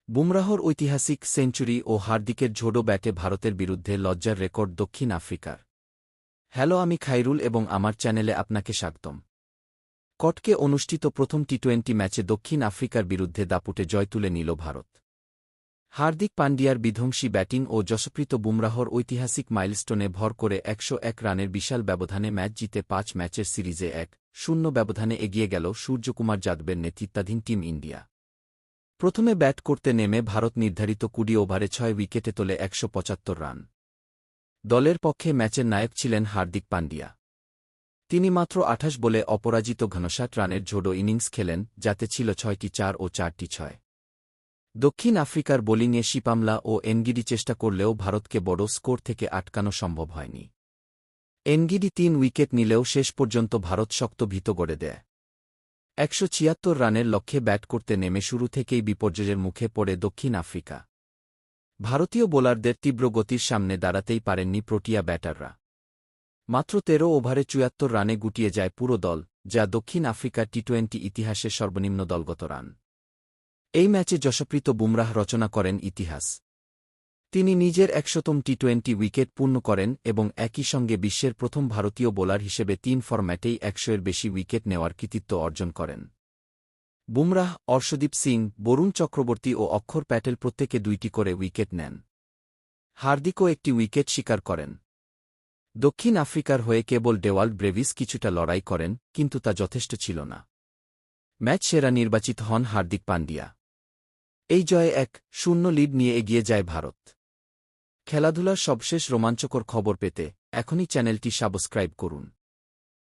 বুমরাহর ঐতিহাসিক সেঞ্চুরি ও হার্দিকের ঝোড়ো ব্যাটে ভারতের বিরুদ্ধে লজ্জার রেকর্ড দক্ষিণ আফ্রিকার। হ্যালো, আমি খাইরুল এবং আমার চ্যানেলে আপনাকে স্বাগতম। কটকে অনুষ্ঠিত প্রথম টি-20 ম্যাচে দক্ষিণ আফ্রিকার বিরুদ্ধে দাপুটে জয় তুলে নিল ভারত। হার্দিক পান্ডিয়ার বিধ্বংসী ব্যাটিং ও যশপ্রীত বুমরাহর ঐতিহাসিক মাইলস্টোনে ভর করে ১০১ রানের বিশাল ব্যবধানে ম্যাচ জিতে ৫ ম্যাচের সিরিজে ১-০ ব্যবধানে এগিয়ে গেল সূর্যকুমার যাদবের নেতৃত্বাধীন টিম ইন্ডিয়া। প্রথমে ব্যাট করতে নেমে ভারত নির্ধারিত ২০ ওভারে ৬ উইকেটে তোলে ১৭৫ রান। দলের পক্ষে ম্যাচের নায়ক ছিলেন হার্দিক পান্ডিয়া। তিনি মাত্র ২৮ বলে অপরাজিত ৫৯ রানের ঝোড়ো ইনিংস খেলেন, যাতে ছিল ৬টি ৪ ও ৪টি ৬। দক্ষিণ আফ্রিকার বোলিংয়ে শিপামলা ও এনগিডি চেষ্টা করলেও ভারতকে বড় স্কোর থেকে আটকানো সম্ভব হয়নি। এনগিডি ৩ উইকেট নিলেও শেষ পর্যন্ত ভারত শক্ত ভিত গড়ে দেয়। ১৭৬ রানের লক্ষ্যে ব্যাট করতে নেমে শুরু থেকেই বিপর্যয়ের মুখে পড়ে দক্ষিণ আফ্রিকা। ভারতীয় বোলারদের তীব্র গতির সামনে দাঁড়াতেই পারেননি প্রোটিয়া ব্যাটাররা। মাত্র ১৩ ওভারে ৭৪ রানে গুটিয়ে যায় পুরো দল, যা দক্ষিণ আফ্রিকার টি-20 ইতিহাসের সর্বনিম্ন দলগত রান। এই ম্যাচে যশপ্রীত বুমরাহ রচনা করেন ইতিহাস। তিনি নিজের ১০০তম টি-20 উইকেট পূর্ণ করেন এবং একই সঙ্গে বিশ্বের প্রথম ভারতীয় বোলার হিসেবে ৩ ফরম্যাটেই ১০০-এর বেশি উইকেট নেওয়ার কৃতিত্ব অর্জন করেন। বুমরাহ, অর্শদীপ সিং, বরুণ চক্রবর্তী ও অক্ষর প্যাটেল প্রত্যেকে ২টি করে উইকেট নেন। হার্দিকও একটি উইকেট শিকার করেন। দক্ষিণ আফ্রিকার হয়ে কেবল ডেওয়াল্ড ব্রেভিস কিছুটা লড়াই করেন, কিন্তু তা যথেষ্ট ছিল না। ম্যাচ সেরা নির্বাচিত হন হার্দিক পান্ডিয়া। এই জয়ে ১-০ লিড নিয়ে এগিয়ে যায় ভারত। খেলাধুলার সবশেষ রোমাঞ্চকর খবর পেতে এখনই চ্যানেলটি সাবস্ক্রাইব করুন।